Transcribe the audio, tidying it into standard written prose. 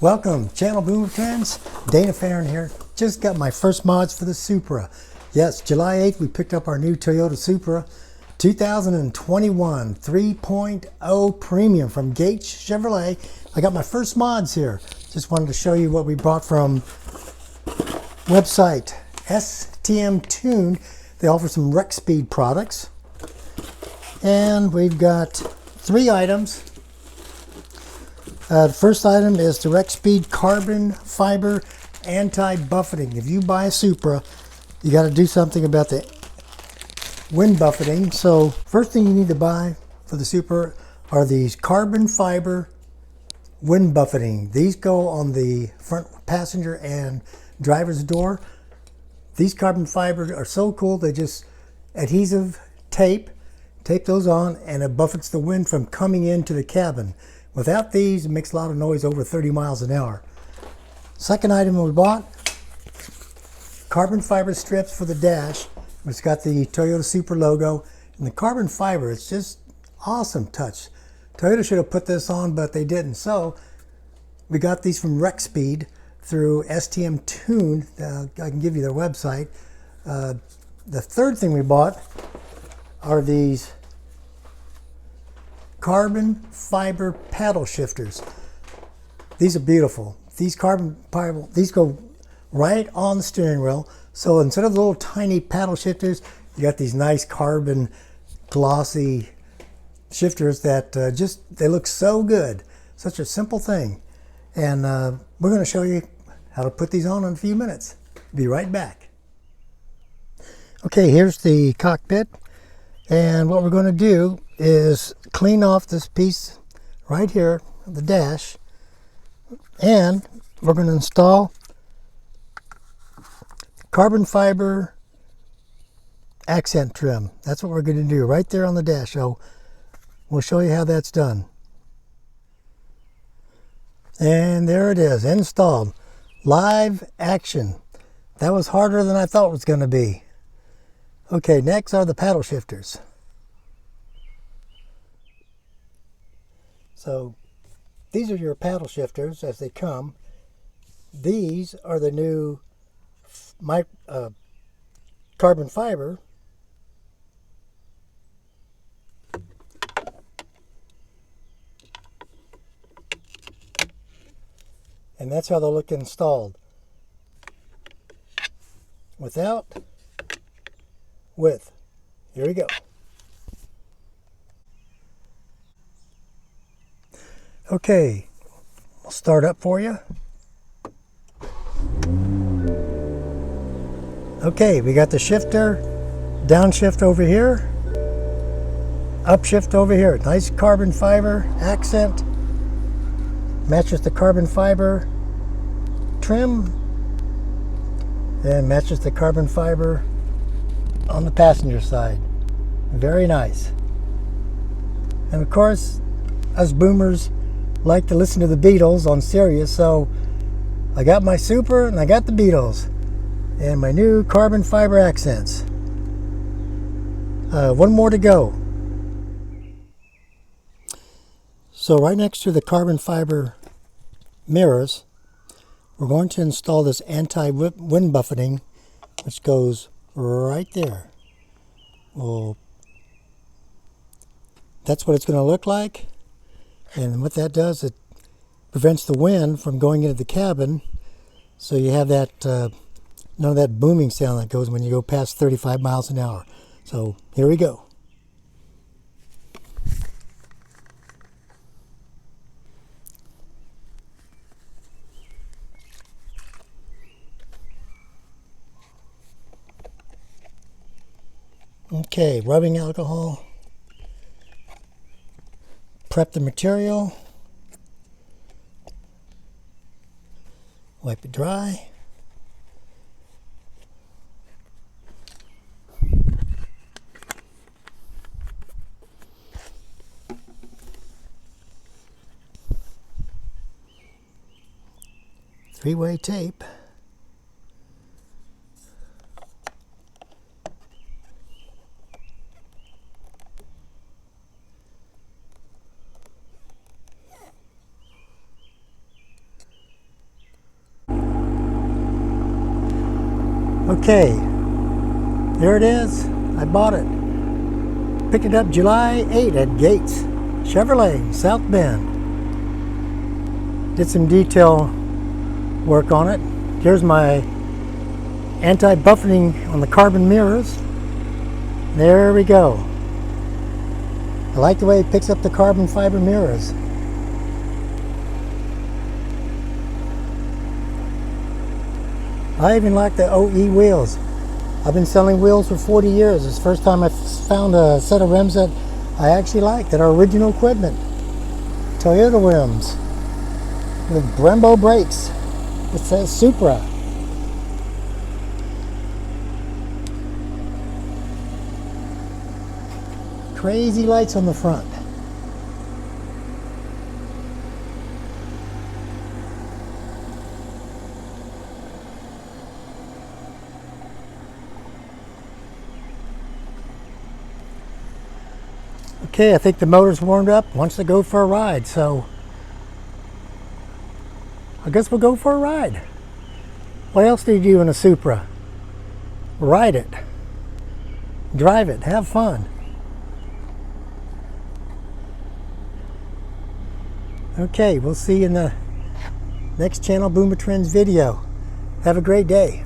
Welcome, Channel Boomer Friends. Dana Farron here. Just got my first mods for the Supra. Yes, July 8th we picked up our new Toyota Supra 2021 3.0 Premium from Gates Chevrolet. I got my first mods here. Just wanted to show you what we brought from website STM Tuned. They offer some rec speed products. And we've got 3 items. The first item is the Rec Speed Carbon Fiber Anti-Buffeting. If you buy a Supra, you got to do something about the wind buffeting. So first thing you need to buy for the Supra are these carbon fiber wind buffeting. These go on the front passenger and driver's door. These carbon fibers are so cool. They just adhesive tape those on, and it buffets the wind from coming into the cabin. Without these, it makes a lot of noise over 30 miles an hour. Second item we bought, carbon fiber strips for the dash. It's got the Toyota Supra logo, and the carbon fiber, it's just awesome touch. Toyota should have put this on, but they didn't. So we got these from Rec Speed through STM Tuned. I can give you their website. The third thing we bought are these carbon fiber paddle shifters. These are beautiful. These carbon fiber, these go right on the steering wheel. So instead of the little tiny paddle shifters, you got these nice carbon glossy shifters that they look so good. Such a simple thing. And we're going to show you how to put these on in a few minutes. Be right back. Okay, here's the cockpit. And what we're going to do is clean off this piece right here, the dash, and we're going to install carbon fiber accent trim. That's what we're going to do right there on the dash. So we'll show you how that's done. And there it is, installed. Live action. That was harder than I thought it was going to be. Okay, next are the paddle shifters. So these are your paddle shifters as they come. These are the new carbon fiber. And that's how they'll look installed. Without, with. Here we go. Okay, I'll start up for you. Okay, we got the shifter, downshift over here, upshift over here. Nice carbon fiber accent, matches the carbon fiber trim, and matches the carbon fiber on the passenger side. Very nice. And of course, us boomers like to listen to the Beatles on Sirius, so I got my Supra and I got the Beatles and my new carbon fiber accents. One more to go. So right next to the carbon fiber mirrors, we're going to install this anti-wind buffeting, which goes right there. Well, that's what it's going to look like. And what that does, it prevents the wind from going into the cabin, so you have that none of that booming sound that goes when you go past 35 miles an hour. So here we go. Okay, rubbing alcohol. Prep the material, wipe it dry, three-way tape, Okay, there it is. I bought it. Picked it up July 8 at Gates Chevrolet, South Bend. Did some detail work on it. Here's my anti-buffeting on the carbon mirrors. There we go. I like the way it picks up the carbon fiber mirrors. I even like the OE wheels. I've been selling wheels for 40 years. It's the first time I found a set of rims that I actually like, that are original equipment. Toyota rims with Brembo brakes. It says Supra. Crazy lights on the front. Okay, I think the motor's warmed up. Wants to go for a ride, so I guess we'll go for a ride. What else do you do in a Supra? Ride it. Drive it. Have fun. Okay, we'll see you in the next Channel Boomer Trends video. Have a great day.